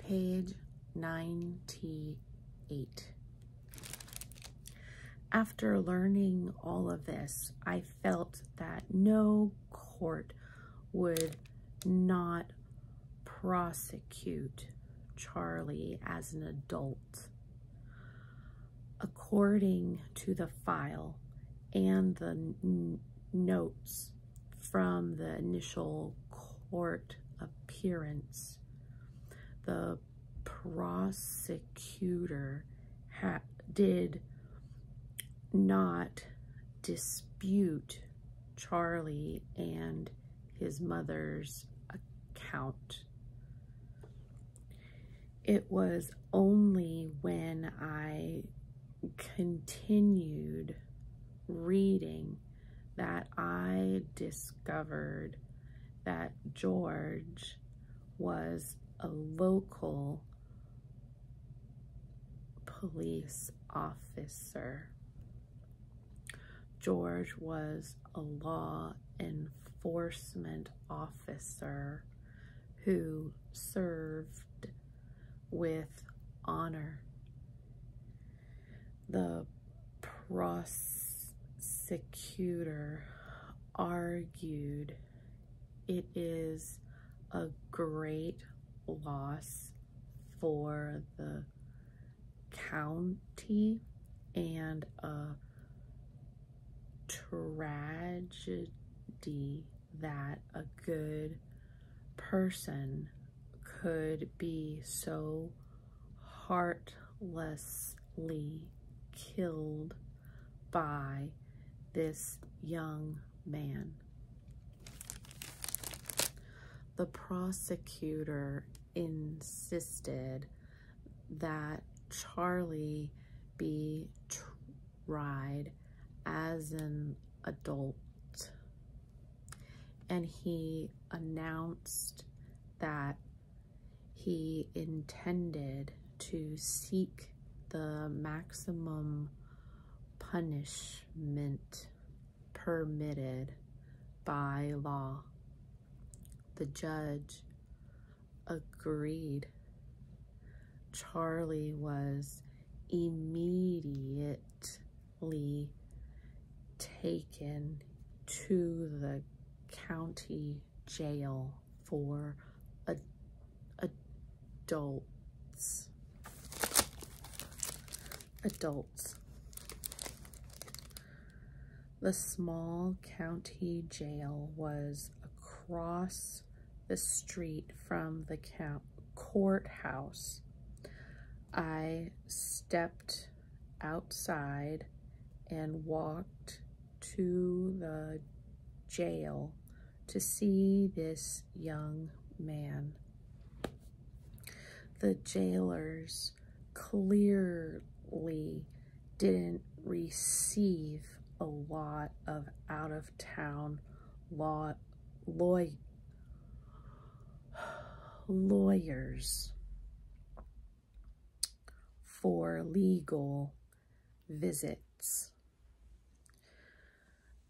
Page 98. After learning all of this, I felt that no court would not prosecute Charlie as an adult. According to the file and the notes from the initial court appearance, the prosecutor did not dispute Charlie and his mother's account. It was only when I continued reading that I discovered that George was a local police officer. George was a law enforcement officer who served with honor. The prosecutor argued it is a great loss for the county and a tragedy that a good person could be so heartlessly killed by this young man. The prosecutor insisted that Charlie be tried as an adult, and he announced that he intended to seek the maximum punishment permitted by law. The judge agreed. Charlie was immediately taken to the county jail for adults. The small county jail was across the street from the courthouse. I stepped outside and walked to the jail to see this young man. The jailers clearly didn't receive a lot of out-of-town lawyers for legal visits.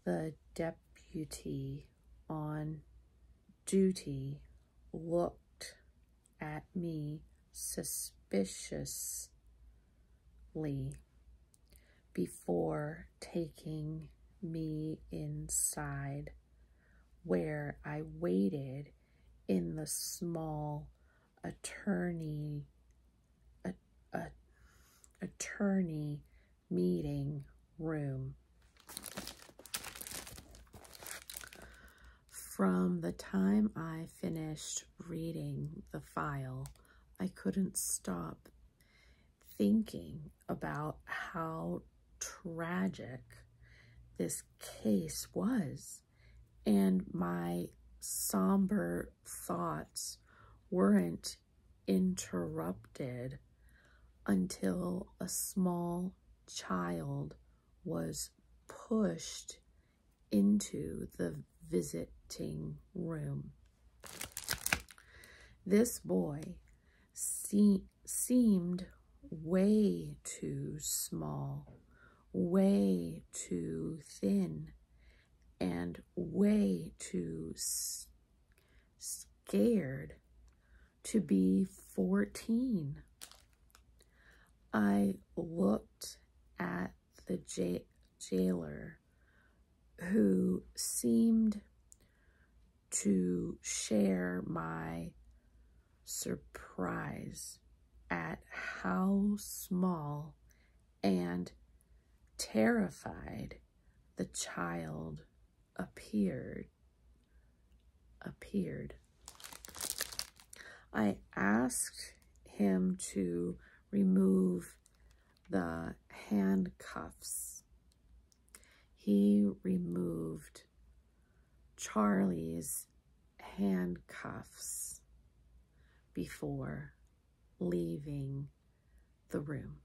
The deputy on duty looked at me suspiciously before taking me inside, where I waited in the small attorney meeting room. From the time I finished reading the file, I couldn't stop thinking about how tragic this case was, and my somber thoughts weren't interrupted until a small child was pushed into the visiting room. This boy seemed way too small, way too thin, and way too scared to be 14. I looked at the jailer, who seemed to share my surprise at how small and terrified the child appeared. I asked him to remove the handcuffs. He removed Charlie's handcuffs before leaving the room.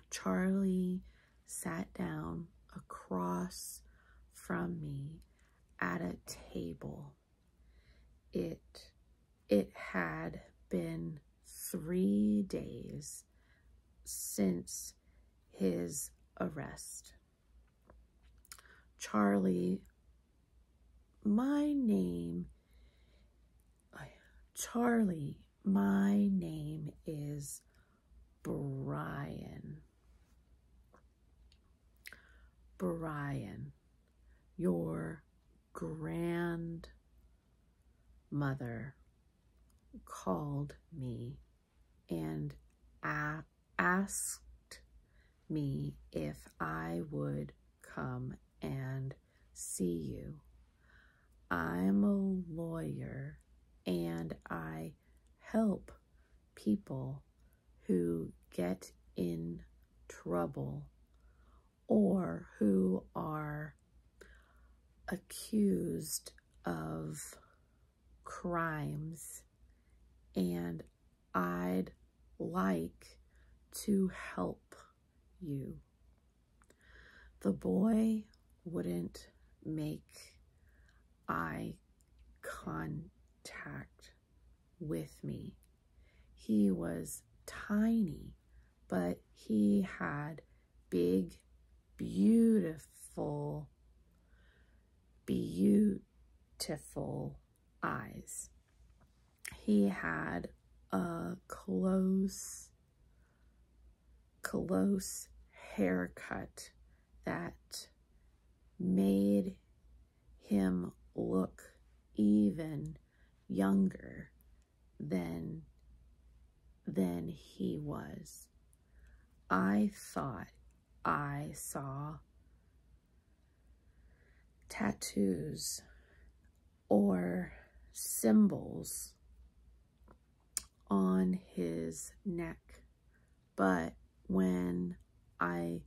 Charlie sat down across from me at a table. It had been 3 days since his arrest. Charlie, my name is Bryan. Bryan, your grandmother called me and asked me if I would come and see you. I'm a lawyer and I help people who get in trouble or who are accused of crimes, and I'd like to help you. The boy wouldn't make eye contact with me. He was tiny, but he had big, beautiful eyes. He had a close haircut that made him look even younger than he was. I thought I saw tattoos or symbols on his neck, but when I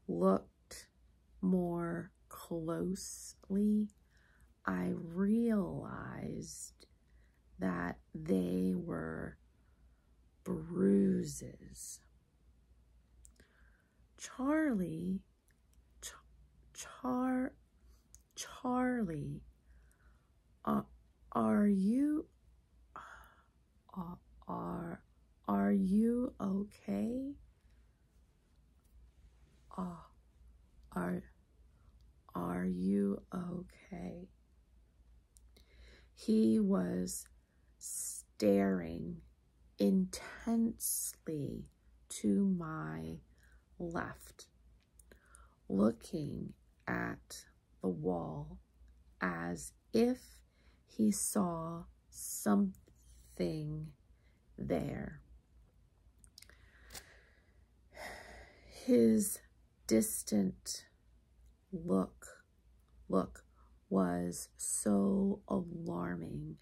looked more closely, I realized that they were bruises. Charlie, are you okay? Are you okay? He was staring intensely to my left, looking at the wall as if he saw something there. His distant look was so alarming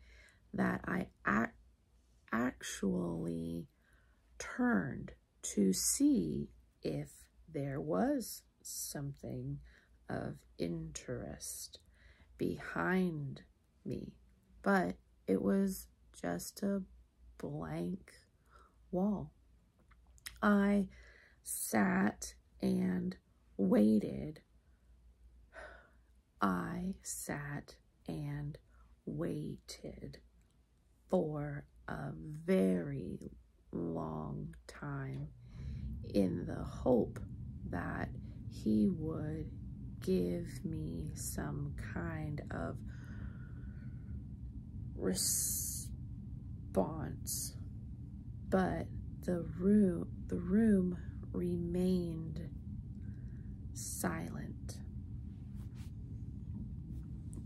that I actually turned to see if there was something of interest behind me, but it was just a blank wall. I sat and waited. For a very long time in the hope that he would give me some kind of response. response, but the room remained silent.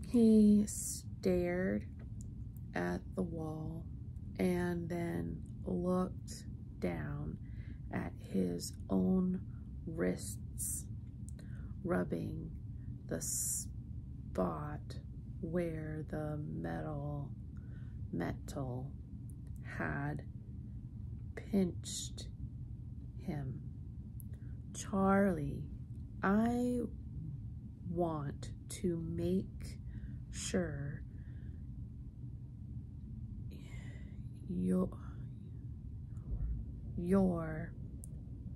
He stared at the wall and then looked down at his own wrists, rubbing the spot where the metal had pinched him. Charlie, I want to make sure you're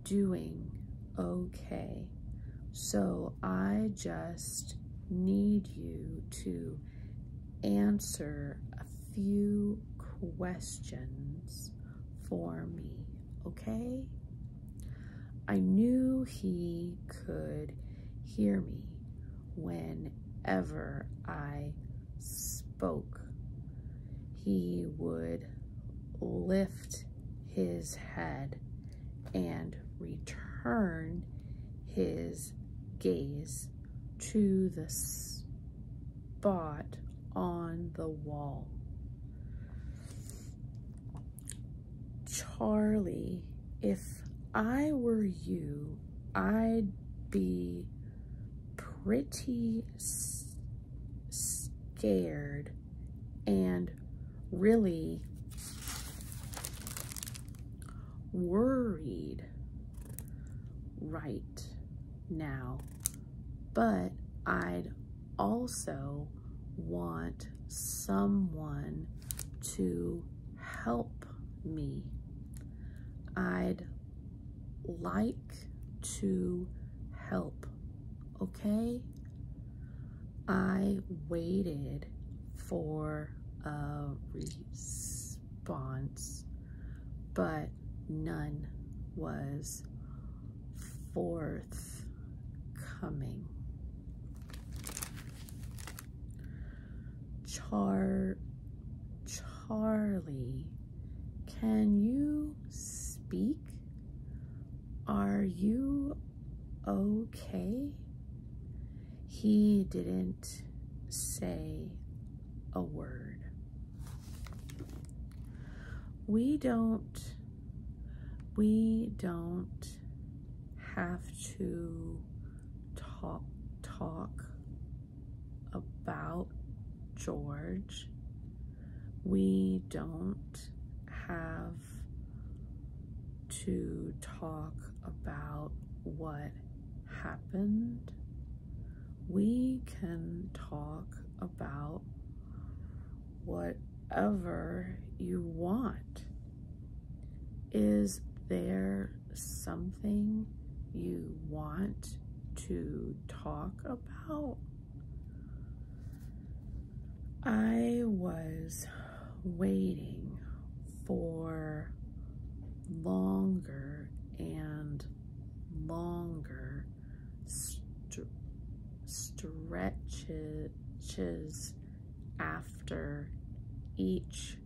doing okay. So I just need you to answer a few questions for me, okay? I knew he could hear me whenever I spoke. He would lift his head and return his gaze to the spot on the wall. Charlie, if I were you, I'd be pretty scared and really worried right now, but I'd also want someone to help me. I'd like to help, okay? I waited for a response, but none was forthcoming. Charlie, can you speak? Are you okay? He didn't say a word. We don't have to talk about George. We don't have to talk about what happened. We can talk about whatever you want. Is there something you want to talk about? I was waiting for longer and longer stretches after each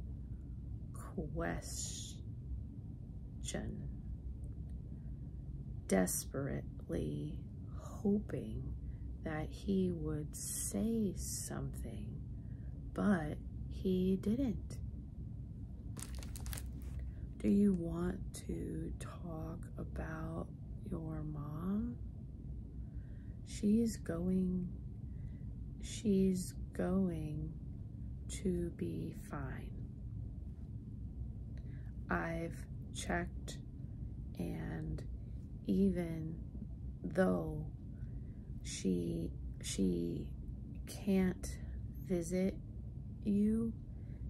question, desperately hoping that he would say something, but he didn't. Do you want to talk about your mom? She's going to be fine. I've checked, and even though she can't visit you,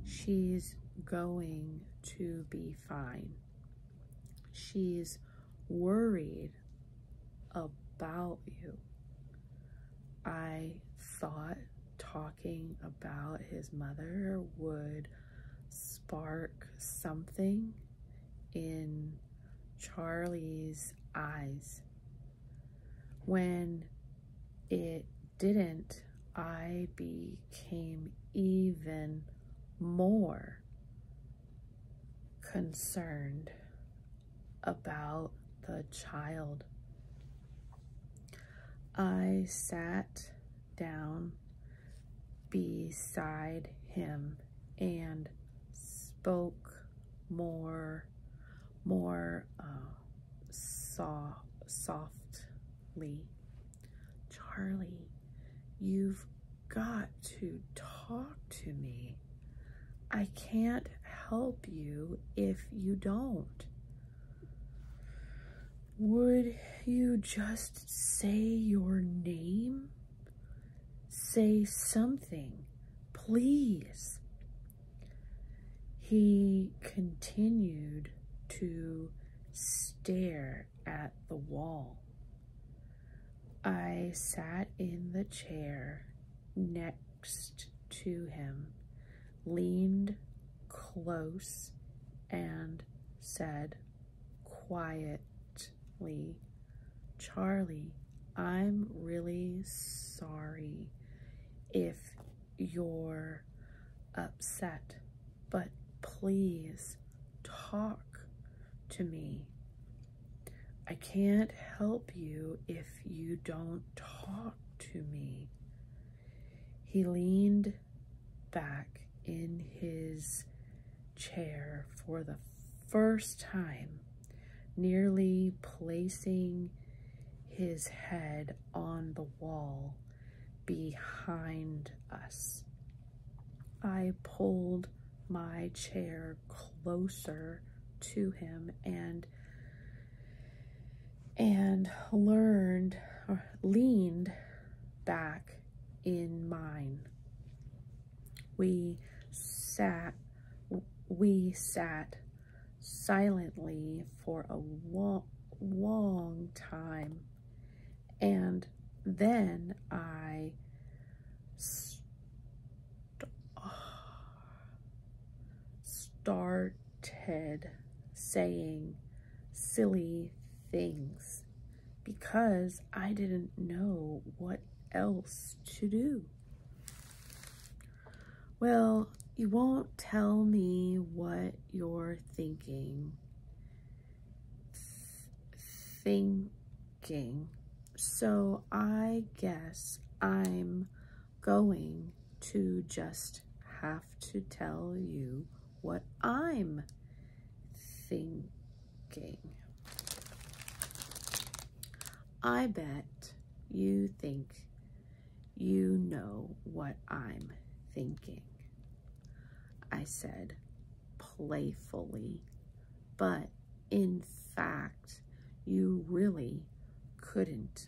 she's going to be fine. She's worried about you. I thought talking about his mother would spark something in Charlie's eyes. When it didn't, I became even more concerned about the child. I sat down beside him and spoke more softly. Charlie, you've got to talk to me. I can't help you if you don't. Would you just say your name? Say something, please. He continued to stare at the wall. I sat in the chair next to him, leaned close, and said quietly, Charlie, I'm really sorry if you're upset, but please talk to me. I can't help you if you don't talk to me. He leaned back in his chair for the first time, nearly placing his head on the wall behind us. I pulled my chair closer to him and leaned back in mine. We sat silently for a long time, and then I started saying silly things because I didn't know what else to do. Well, you won't tell me what you're thinking, so I guess I'm going to just have to tell you what I'm thinking. I bet you think you know what I'm thinking, I said playfully, but in fact, you really couldn't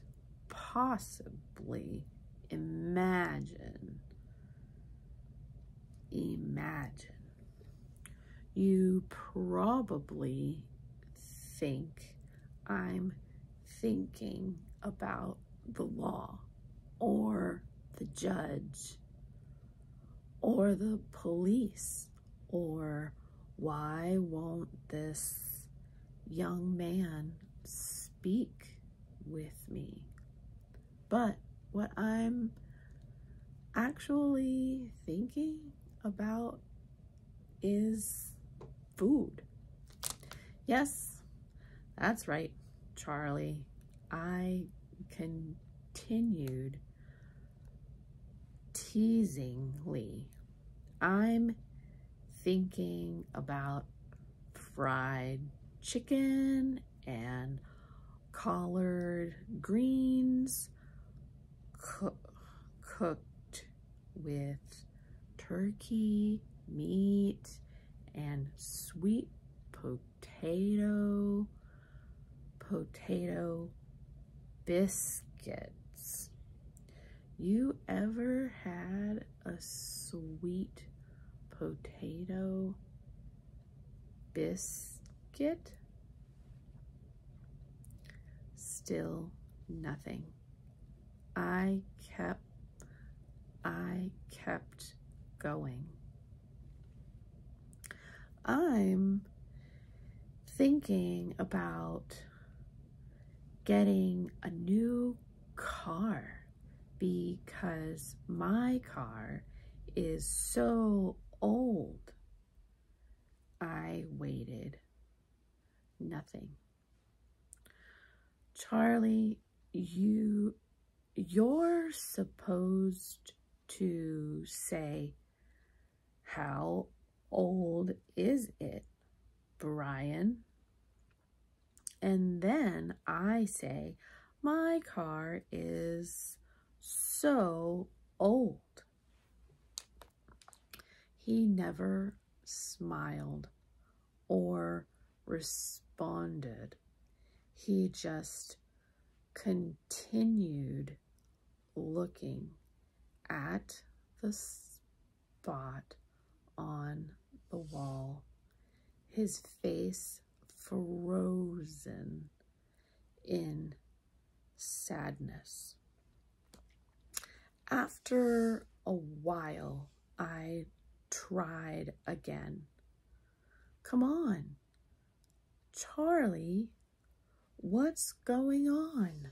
possibly imagine. You probably think I'm thinking about the law or the judge or the police, or why won't this young man speak with me? But what I'm actually thinking about is food. Yes, that's right, Charlie. I continued teasingly. I'm thinking about fried chicken and collard greens cooked with turkey meat and sweet potato biscuits. You ever had a sweet potato biscuit? Still nothing. I kept going. I'm thinking about getting a new car because my car is so old. I waited. Nothing. Charlie, you're supposed to say, "How old is it, Bryan?" And then I say, "My car is so old." He never smiled or responded. He just continued looking at the spot on the wall, his face frozen in sadness. After a while, I tried again. "Come on, Charlie, what's going on?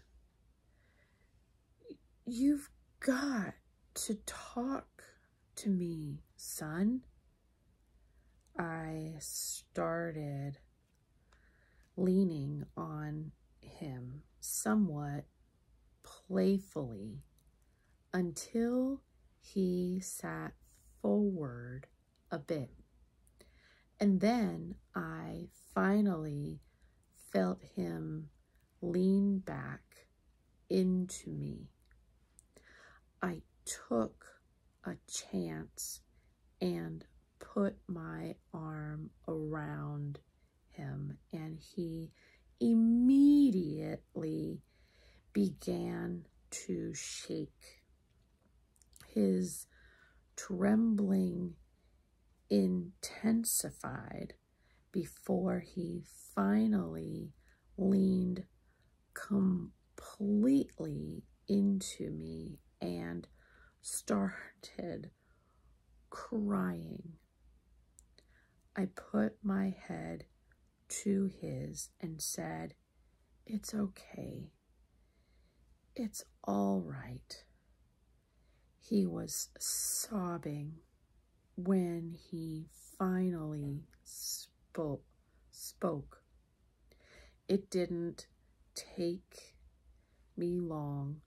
You've got to talk to me, son." I started leaning on him somewhat playfully until he sat forward a bit. And then I finally felt him lean back into me. I took a chance and put my arm around him, and he immediately began to shake. His trembling intensified before he finally leaned completely into me and started crying. I put my head to his and said, "It's okay. It's all right." He was sobbing when he finally spoke. It didn't take me long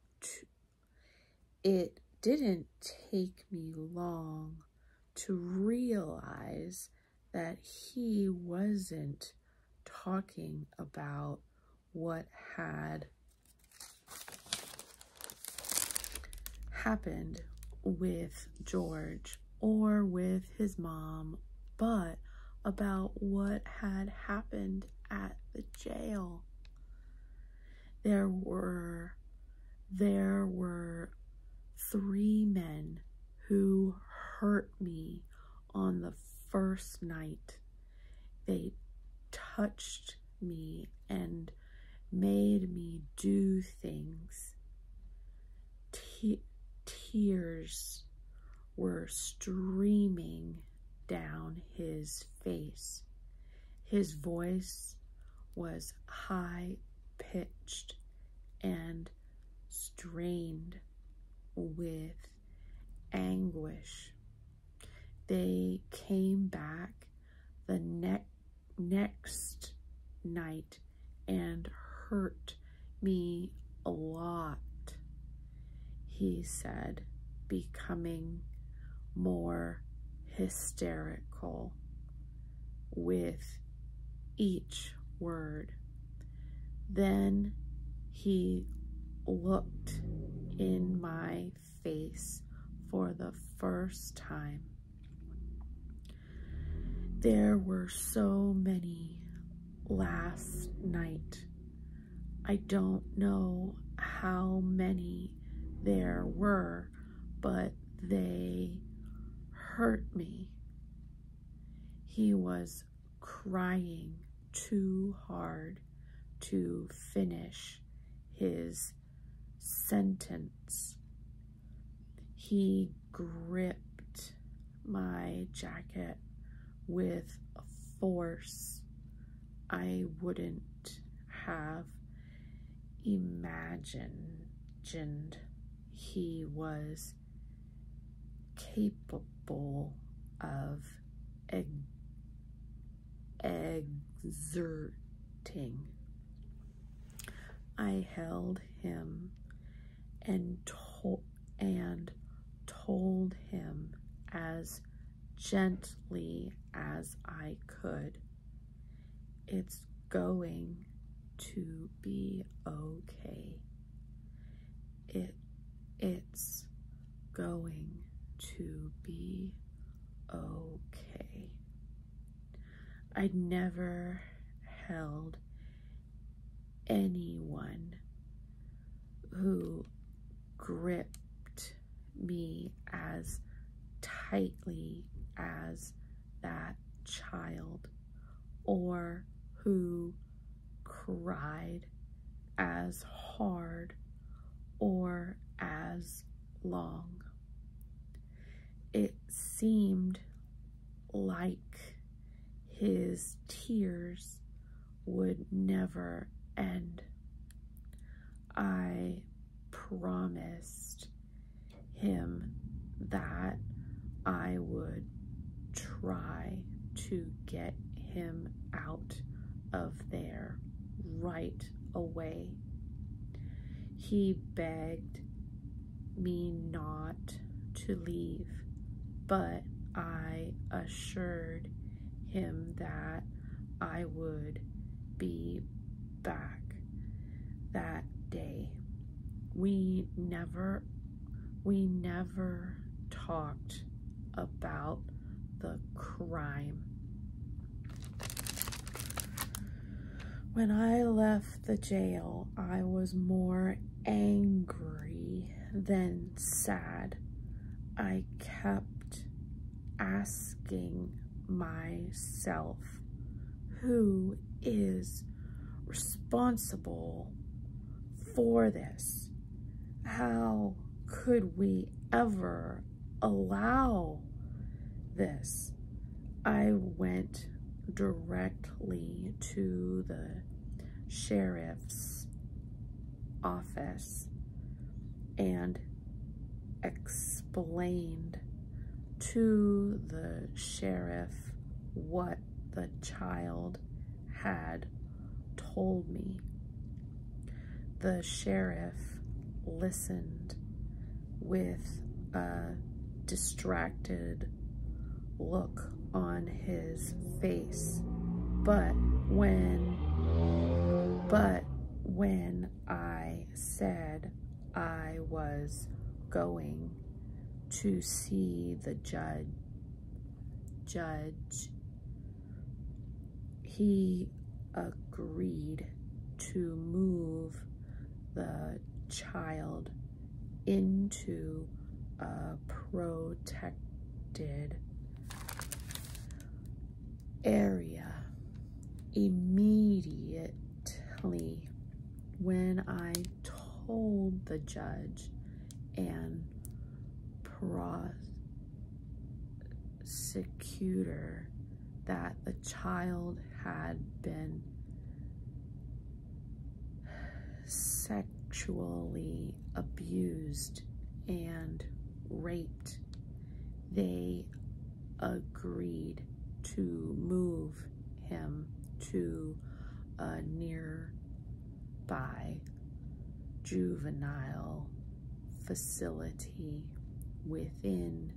to realize that he wasn't talking about what had happened with George or with his mom, but about what had happened at the jail. There were 3 men who hurt me on the first night. They touched me and made me do things. Tears were streaming down his face. His voice was high-pitched and strained with anguish. They came back the next night and hurt me a lot, he said, becoming more hysterical with each word. Then he looked in my face for the first time. There were so many last night. I don't know how many there were, but they hurt me. He was crying too hard to finish his sentence. He gripped my jacket with a force I wouldn't have imagined he was capable of exerting. I held him and told him as gently as I could, "It's going to be okay. It's going to be okay." I'd never held anyone who gripped me as tightly as that child, or who cried as hard or as long. It seemed like his tears would never end. I promised him that I would try to get him out of there right away. He begged me not to leave, but I assured him that I would be back that day. We never talked about the crime. When I left the jail, I was more angry than sad. I kept asking myself, who is responsible for this? How could we ever allow this? I went directly to the sheriff's office and explained to the sheriff what the child had told me. The sheriff listened with a distracted look on his face, but when I said I was going to see the judge, he agreed to move the child into a protected area immediately. When I told the judge and prosecutor that the child had been sexually abused and raped, they agreed to move him to a nearby juvenile facility within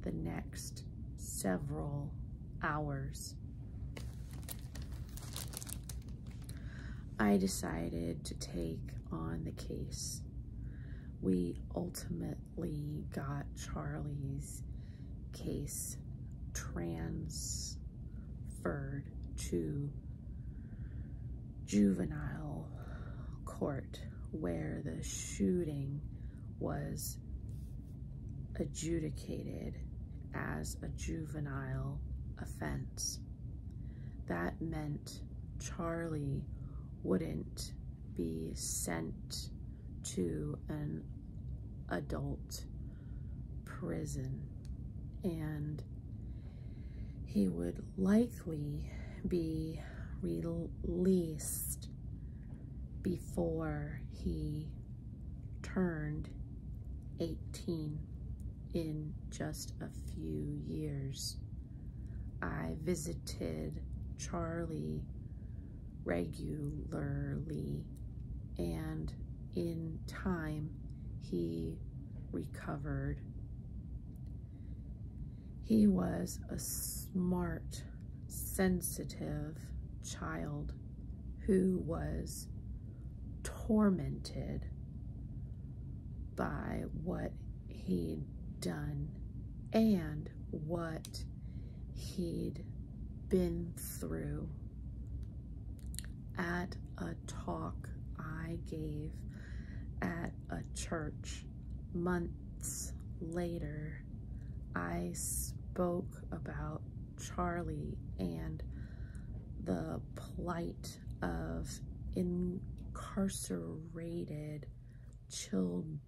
the next several hours. I decided to take on the case. We ultimately got Charlie's case transferred to juvenile court, where the shooting was adjudicated as a juvenile offense. That meant Charlie wouldn't be sent to an adult prison, and he would likely be released before he turned 18 in just a few years. I visited Charlie regularly, and in time he recovered. He was a smart, sensitive child who was tormented by what he'd done and what he'd been through. At a talk I gave at a church months later, I spoke about Charlie and the plight of incarcerated children.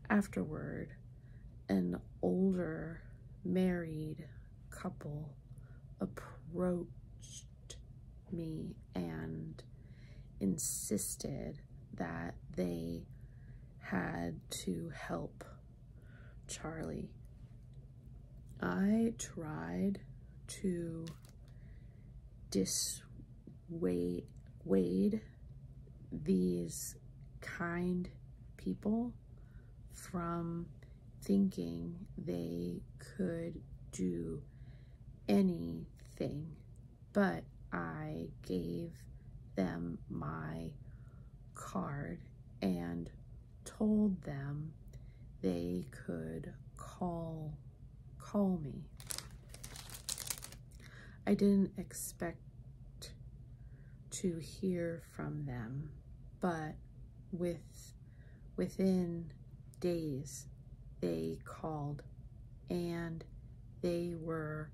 Afterward, an older married couple approached me and insisted that they had to help Charlie. I tried to dissuade these kind people from thinking they could do anything, but I gave them my card and told them they could call me. I didn't expect to hear from them, but within days they called, and they were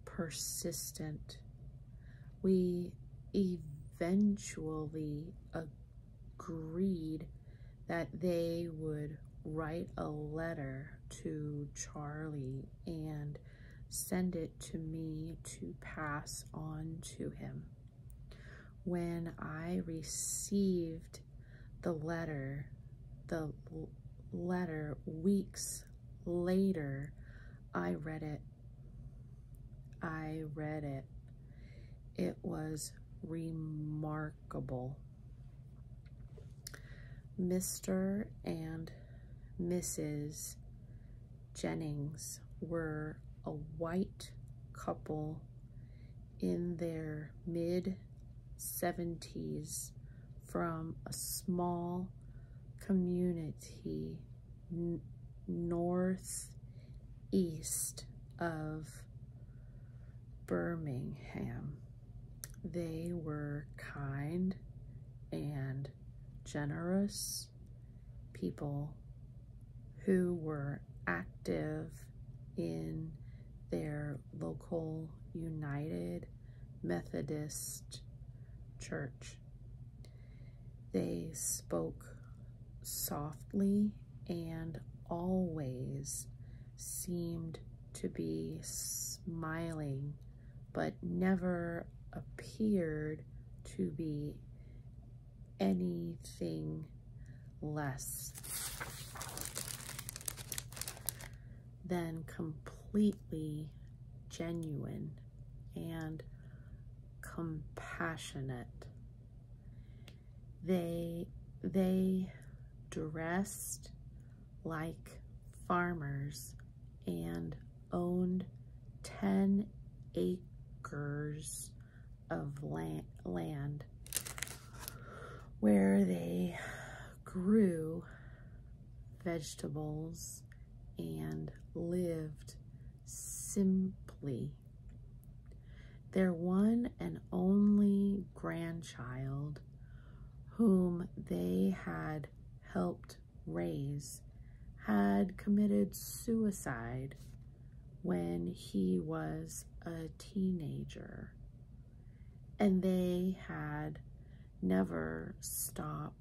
persistent. We eventually agreed that they would write a letter to Charlie and send it to me to pass on to him. When I received the letter weeks later, I read it. It was remarkable. Mr. and Mrs. Jennings were a white couple in their mid-70s from a small community northeast of Birmingham. They were kind and generous people who were active in their local United Methodist Church. They spoke softly and always seemed to be smiling, but never appeared to be anything less than completely genuine and compassionate. They dressed like farmers and owned 10 acres of land where they grew vegetables and lived simply. Their one and only grandchild, whom they had helped raise, had committed suicide when he was a teenager, and they had never stopped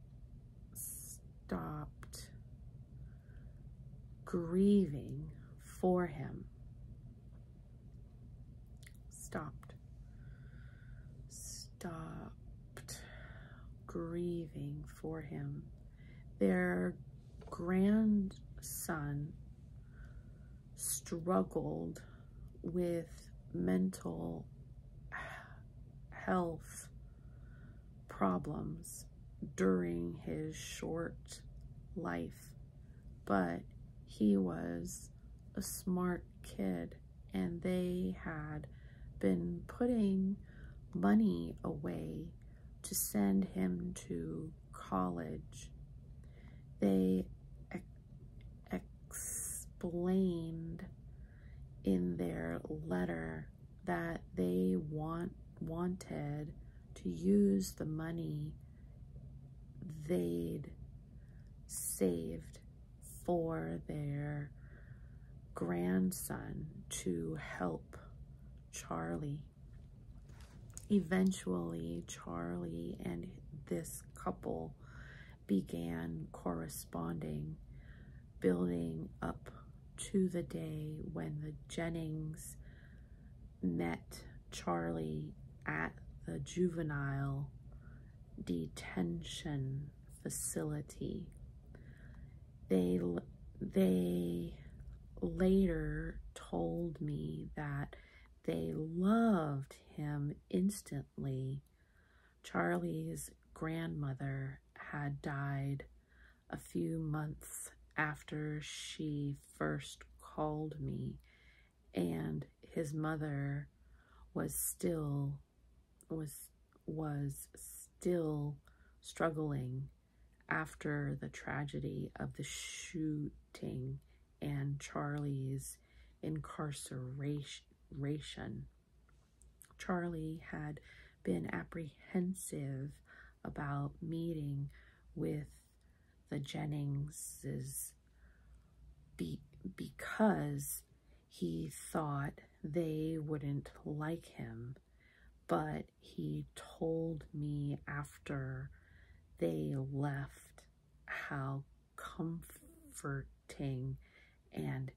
grieving for him. Stopped grieving for him. Their grandson struggled with mental health problems during his short life, but he was a smart kid, and they had been putting money away to send him to college. They explained in their letter that they wanted to use the money they'd saved for their grandson to help Charlie. Eventually, Charlie and this couple began corresponding, building up to the day when the Jennings met Charlie at the juvenile detention facility. They later told me that they loved him instantly. Charlie's grandmother had died a few months after she first called me, and his mother was still struggling after the tragedy of the shooting and Charlie's incarceration. Charlie had been apprehensive about meeting with the Jenningses because he thought they wouldn't like him, but he told me after they left how comforting and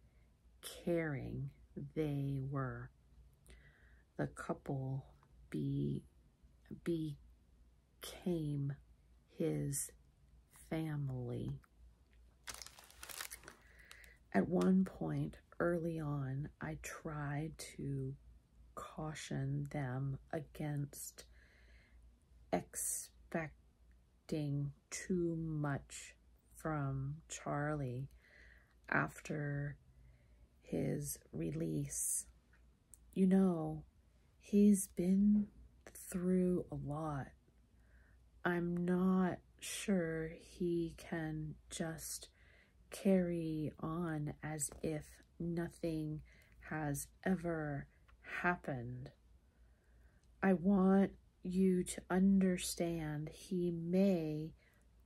caring they were. The couple became his family. At one point early on, I tried to caution them against expecting too much from Charlie after his release. You know, he's been through a lot. I'm not sure he can just carry on as if nothing has ever happened. I want you to understand he may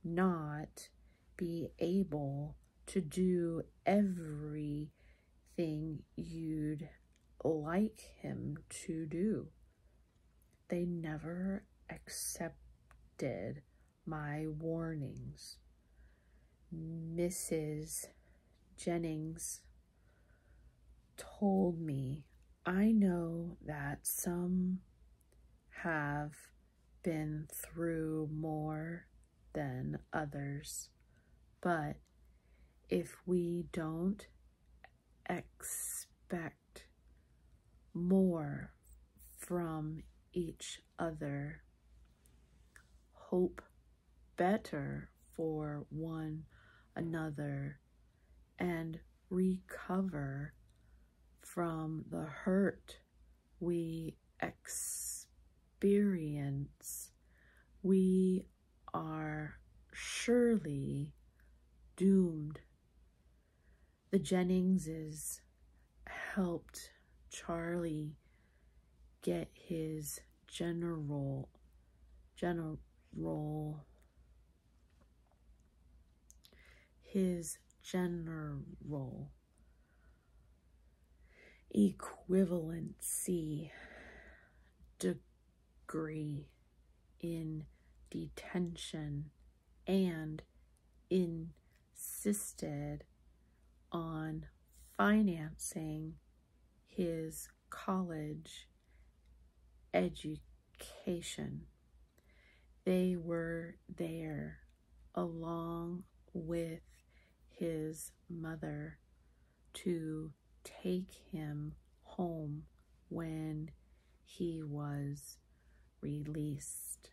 not be able to do everything you'd like him to do. They never accepted my warnings. Mrs. Jennings told me, I know that some have been through more than others, but if we don't expect more from each other, hope better for one another, and recover from the hurt we experience, we are surely doomed. The Jenningses helped Charlie get his general equivalency degree in detention and insisted on financing his college education. They were there along with his mother to take him home when he was released.